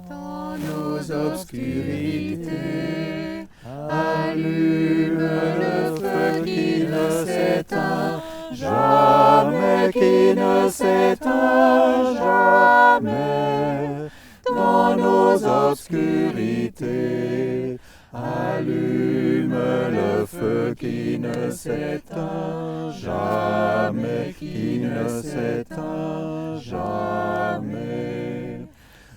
Dans nos obscurités, allume le feu qui ne s'éteint jamais, qui ne s'éteint jamais. Dans nos obscurités, allume le feu qui ne s'éteint jamais, qui ne s'éteint jamais.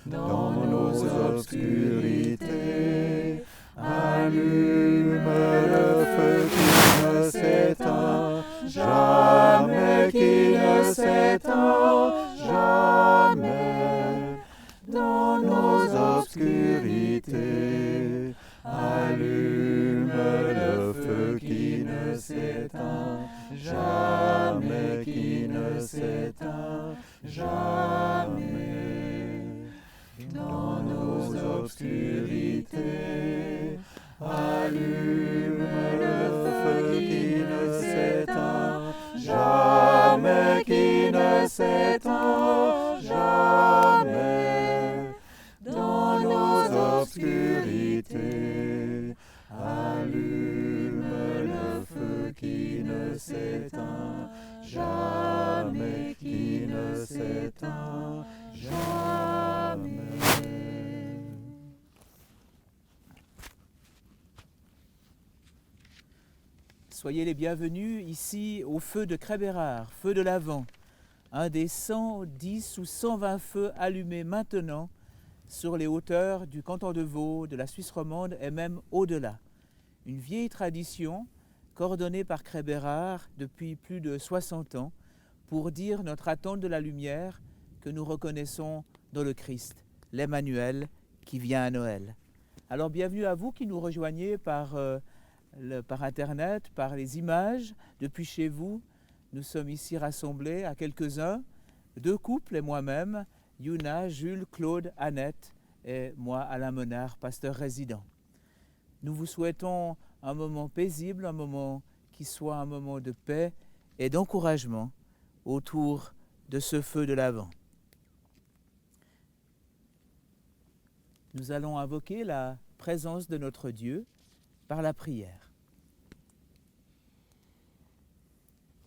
Dans nos obscurités, allume le feu qui ne s'éteint jamais, qui ne s'éteint jamais. Dans nos obscurités, allume le feu qui ne s'éteint jamais, qui ne s'éteint jamais. Dans nos obscurités, allume le feu qui ne s'éteint jamais, qui ne s'éteint jamais. Dans nos obscurités, allume le feu qui ne s'éteint jamais, qui ne s'éteint jamais. Soyez les bienvenus ici au feu de Crébérard, feu de l'Avent, un des 110 ou 120 feux allumés maintenant sur les hauteurs du canton de Vaud, de la Suisse romande et même au-delà. Une vieille tradition coordonnée par Crébérard depuis plus de 60 ans pour dire notre attente de la lumière que nous reconnaissons dans le Christ, l'Emmanuel qui vient à Noël. Alors bienvenue à vous qui nous rejoignez par Internet, par les images, depuis chez vous. Nous sommes ici rassemblés à quelques-uns, 2 couples et moi-même, Yuna, Jules, Claude, Annette et moi, Alain Menard, pasteur résident. Nous vous souhaitons un moment paisible, un moment qui soit un moment de paix et d'encouragement autour de ce feu de l'Avent. Nous allons invoquer la présence de notre Dieu par la prière.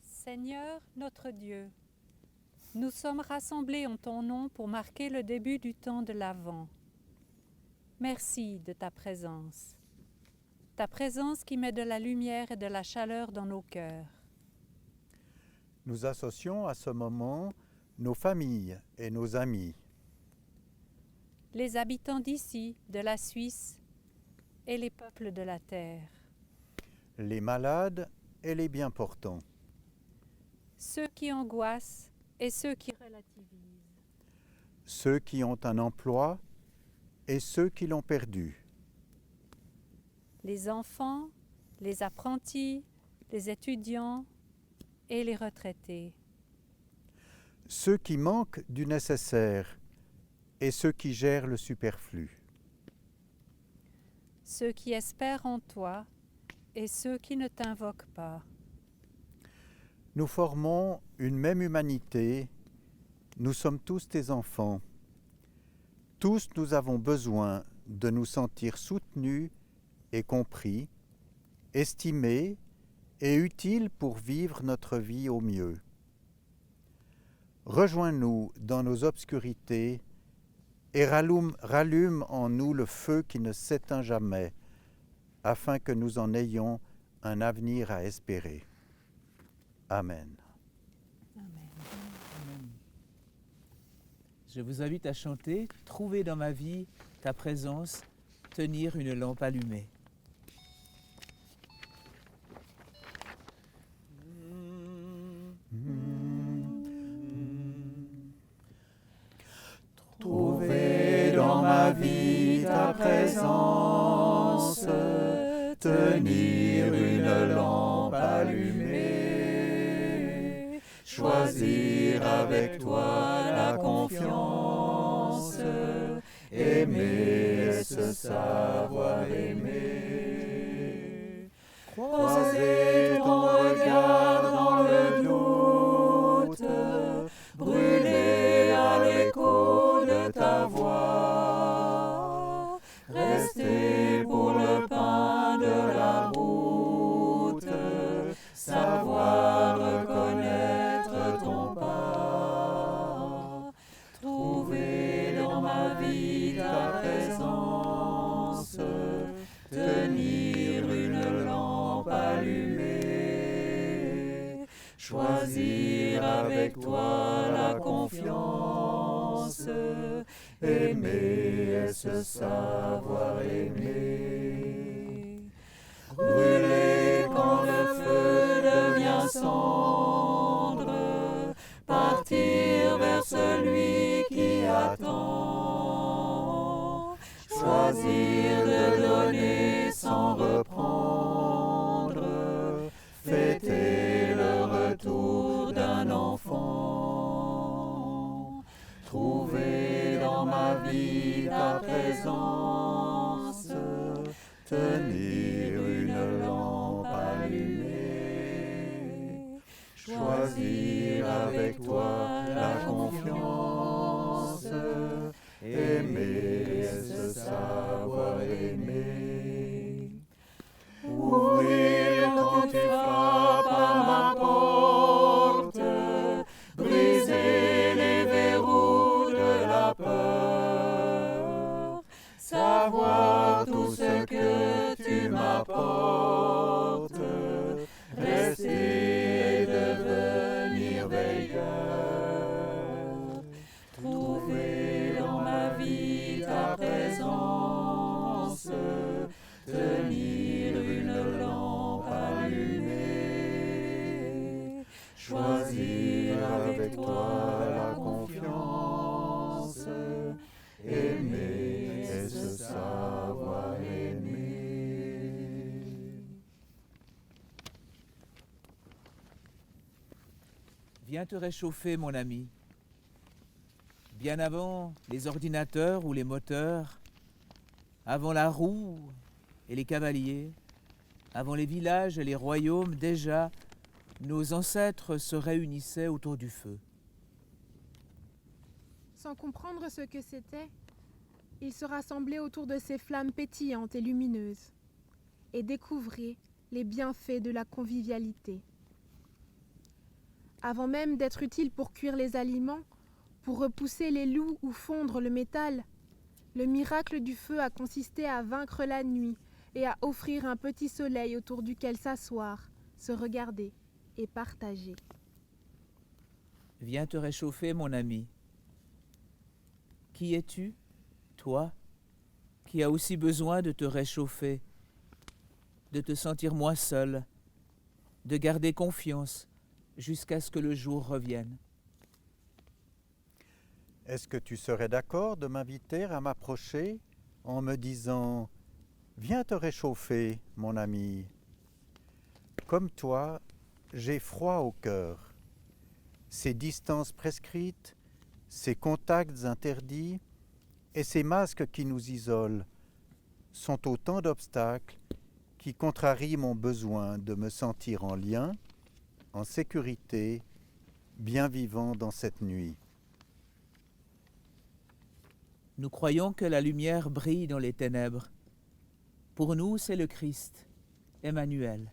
Seigneur notre Dieu, nous sommes rassemblés en ton nom pour marquer le début du temps de l'Avent. Merci de ta présence qui met de la lumière et de la chaleur dans nos cœurs. Nous associons à ce moment nos familles et nos amis. Les habitants d'ici, de la Suisse et les peuples de la terre. Les malades et les bien portants. Ceux qui angoissent et ceux qui relativisent. Ceux qui ont un emploi et ceux qui l'ont perdu. Les enfants, les apprentis, les étudiants et les retraités. Ceux qui manquent du nécessaire et ceux qui gèrent le superflu. Ceux qui espèrent en toi et ceux qui ne t'invoquent pas. Nous formons une même humanité, nous sommes tous tes enfants. Tous nous avons besoin de nous sentir soutenus et compris, estimés et utiles pour vivre notre vie au mieux. Rejoins-nous dans nos obscurités et rallume en nous le feu qui ne s'éteint jamais, afin que nous en ayons un avenir à espérer. Amen. Amen. Amen. Je vous invite à chanter « Trouver dans ma vie ta présence, tenir une lampe allumée ». Trouver dans ma vie ta présence, tenir une lampe allumée, choisir avec toi la confiance, aimer se savoir aimer. Croiser ton regard dans le doute, brûler à l'écho de ta voix, avec toi la confiance. Aimer est-ce savoir aimer. Brûler quand le feu devient cendre, partir vers celui qui attend, choisir de donner sans reprendre, fêter le retour d'un enfant, trouver dans ma vie ta présence, tenir une lampe allumée, choisir avec toi la confiance, aimer est-ce savoir aimer. Ouvrir quand tu frappes à ma porte, briser les verrous de la peur, savoir tout ce que tu m'apportes, rester et devenir veilleur, trouver dans ma vie ta présence, tenir une lampe allumée, choisir avec toi la confiance, aimer est-ce savoir aimer. Viens te réchauffer, mon ami. Bien avant les ordinateurs ou les moteurs, avant la roue et les cavaliers, avant les villages et les royaumes, déjà, nos ancêtres se réunissaient autour du feu. Sans comprendre ce que c'était, ils se rassemblaient autour de ces flammes pétillantes et lumineuses et découvraient les bienfaits de la convivialité. Avant même d'être utiles pour cuire les aliments, pour repousser les loups ou fondre le métal, le miracle du feu a consisté à vaincre la nuit et à offrir un petit soleil autour duquel s'asseoir, se regarder et partager. Viens te réchauffer, mon ami. Qui es-tu, toi, qui as aussi besoin de te réchauffer, de te sentir moins seul, de garder confiance jusqu'à ce que le jour revienne? Est-ce que tu serais d'accord de m'inviter à m'approcher en me disant « Viens te réchauffer, mon ami ». Comme toi, j'ai froid au cœur. Ces distances prescrites, ces contacts interdits et ces masques qui nous isolent sont autant d'obstacles qui contrarient mon besoin de me sentir en lien, en sécurité, bien vivant dans cette nuit. Nous croyons que la lumière brille dans les ténèbres. Pour nous, c'est le Christ, Emmanuel.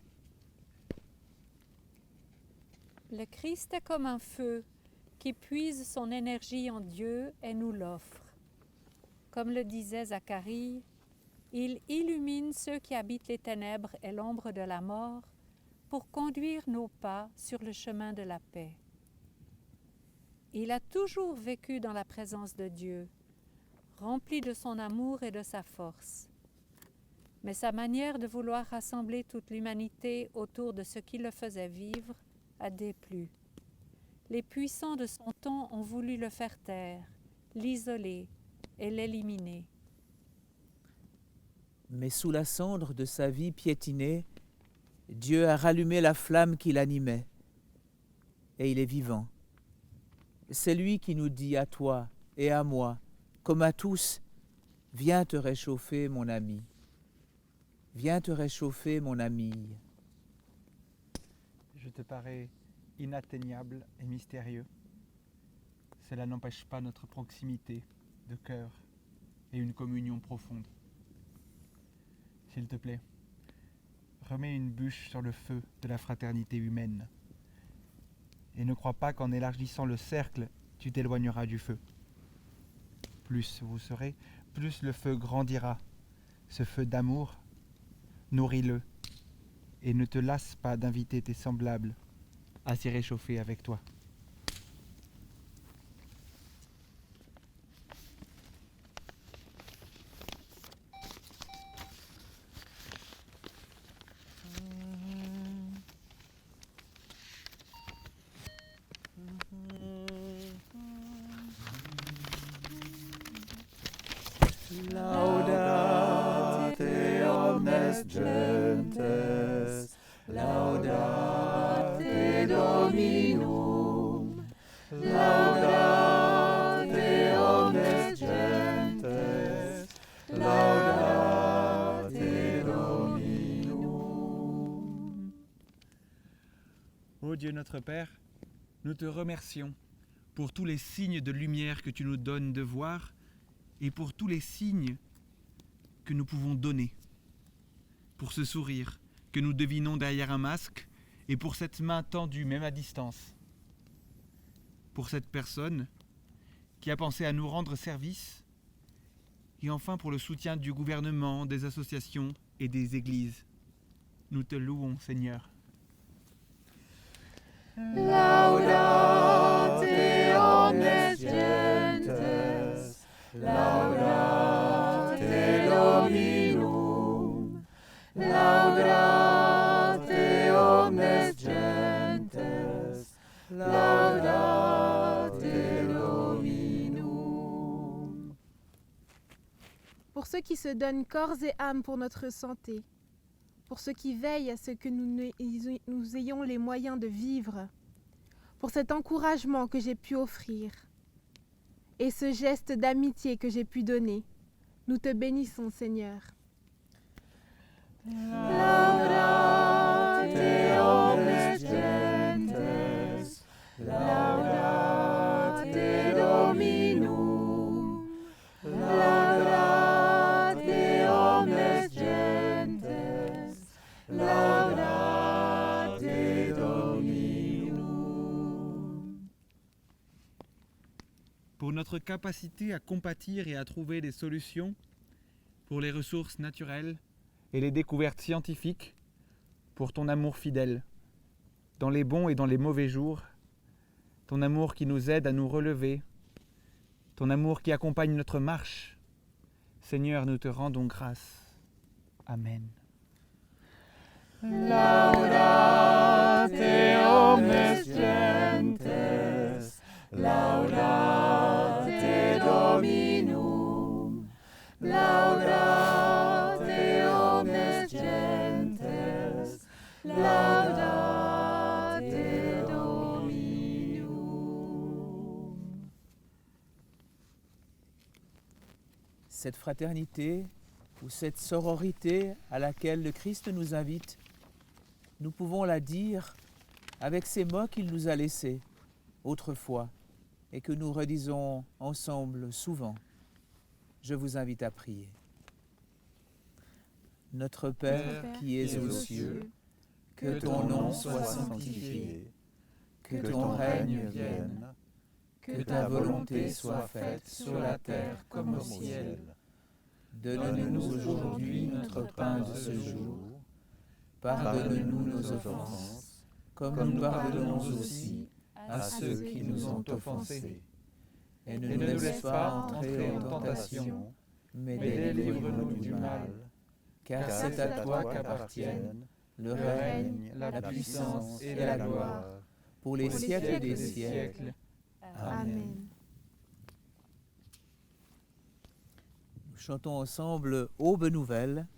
Le Christ est comme un feu qui puise son énergie en Dieu et nous l'offre. Comme le disait Zacharie, il illumine ceux qui habitent les ténèbres et l'ombre de la mort pour conduire nos pas sur le chemin de la paix. Il a toujours vécu dans la présence de Dieu, rempli de son amour et de sa force. Mais sa manière de vouloir rassembler toute l'humanité autour de ce qui le faisait vivre a déplu. Les puissants de son temps ont voulu le faire taire, l'isoler et l'éliminer. Mais sous la cendre de sa vie piétinée, Dieu a rallumé la flamme qui l'animait, et il est vivant. C'est lui qui nous dit à toi et à moi, comme à tous, « Viens te réchauffer, mon ami. Viens te réchauffer, mon amie. » Je te parais inatteignable et mystérieux. Cela n'empêche pas notre proximité de cœur et une communion profonde. S'il te plaît, remets une bûche sur le feu de la fraternité humaine. Et ne crois pas qu'en élargissant le cercle, tu t'éloigneras du feu. Plus vous serez, plus le feu grandira. Ce feu d'amour, nourris-le et ne te lasse pas d'inviter tes semblables à s'y réchauffer avec toi. Laudate omnes gentes, laudate Dominum, laudate omnes gentes, laudate Dominum. Ô Dieu notre Père, nous te remercions pour tous les signes de lumière que tu nous donnes de voir et pour tous les signes que nous pouvons donner, pour ce sourire que nous devinons derrière un masque et pour cette main tendue même à distance, pour cette personne qui a pensé à nous rendre service et enfin pour le soutien du gouvernement, des associations et des églises. Nous te louons, Seigneur. Laudate omnes gentes, laudate Dominum, laudate omnes gentes, laudate Dominum. Pour ceux qui se donnent corps et âme pour notre santé, pour ceux qui veillent à ce que nous ayons les moyens de vivre, pour cet encouragement que j'ai pu offrir et ce geste d'amitié que j'ai pu donner, nous te bénissons, Seigneur. Laudate omnes gentes, laudate Dominum, laudate omnes gentes, laudate Dominum. Pour notre capacité à compatir et à trouver des solutions, pour les ressources naturelles et les découvertes scientifiques, pour ton amour fidèle, dans les bons et dans les mauvais jours, ton amour qui nous aide à nous relever, ton amour qui accompagne notre marche. Seigneur, nous te rendons grâce. Amen. Laudate omnes gentes, laudate Dominum, laudate omnes gentes, laudate Dominum. Cette fraternité ou cette sororité à laquelle le Christ nous invite, nous pouvons la dire avec ces mots qu'il nous a laissés autrefois et que nous redisons ensemble souvent. Je vous invite à prier. Notre Père qui es aux cieux, que ton nom soit sanctifié, que ton règne vienne, que ta volonté soit faite sur la terre comme au ciel. Donne-nous aujourd'hui notre pain de ce jour. Pardonne-nous nos offenses, comme nous pardonnons aussi à ceux qui nous ont offensés. Et ne nous laisse pas entrer en tentation, mais délivre-nous du mal. Car c'est à toi qu'appartiennent le règne, la puissance et la gloire, pour les siècles des siècles. Amen. Nous chantons ensemble Aube nouvelle.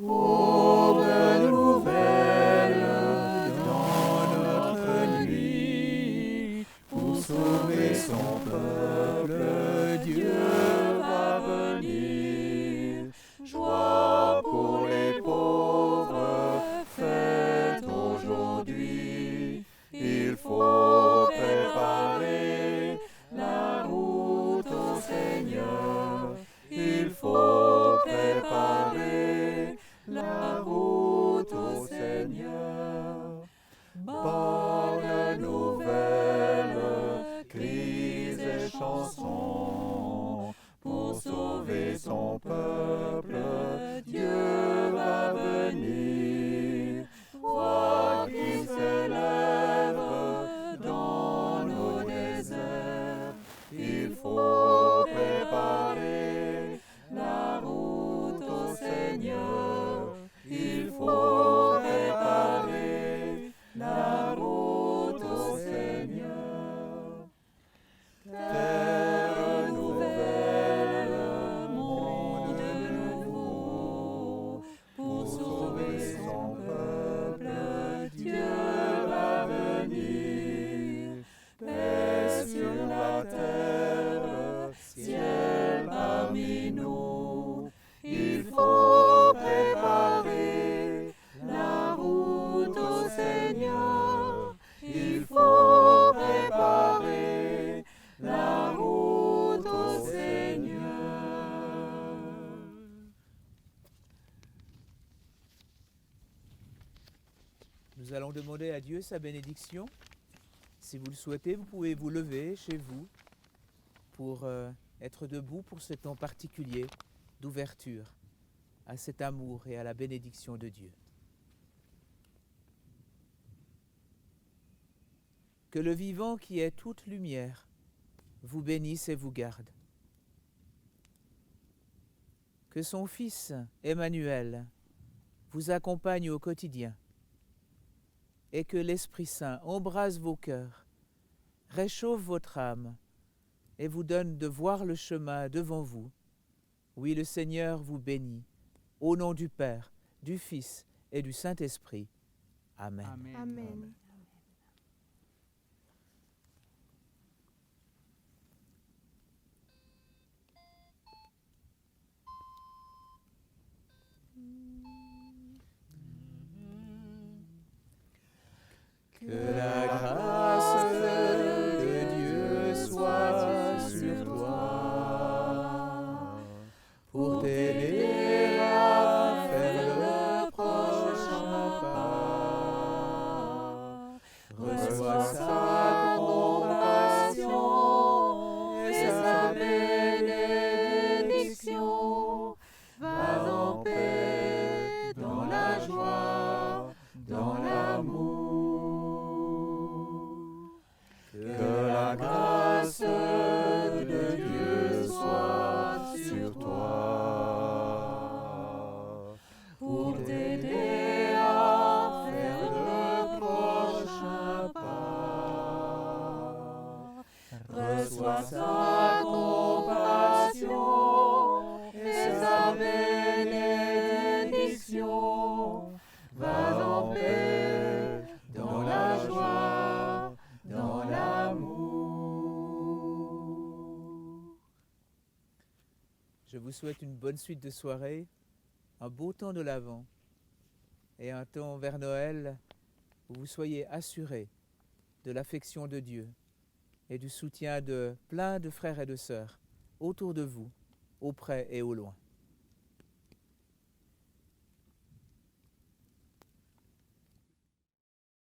Aube nouvelle dans notre nuit, pour sauver son peuple, Dieu va venir. Joie pour les pauvres, fête Nous allons demander à Dieu sa bénédiction. Si vous le souhaitez, vous pouvez vous lever chez vous pour être debout pour ce temps particulier d'ouverture à cet amour et à la bénédiction de Dieu. Que le vivant qui est toute lumière vous bénisse et vous garde. Que son Fils Emmanuel vous accompagne au quotidien et que l'Esprit Saint embrase vos cœurs, réchauffe votre âme et vous donne de voir le chemin devant vous. Oui, le Seigneur vous bénit, au nom du Père, du Fils et du Saint-Esprit. Amen. Amen. Amen. Que la grâce de Dieu soit sur toi pour t'aider à faire le prochain pas. Reçois sa compassion et sa bénédiction. Va en paix dans la joie, dans l'amour. Que la grâce de Dieu soit sur toi pour t'aider à faire le prochain pas. Reçois sa compassion et sa bénédiction. Va en paix dans la joie, dans l'amour. Je vous souhaite une bonne suite de soirée, un beau temps de l'Avent et un temps vers Noël où vous soyez assurés de l'affection de Dieu et du soutien de plein de frères et de sœurs autour de vous, au près et au loin.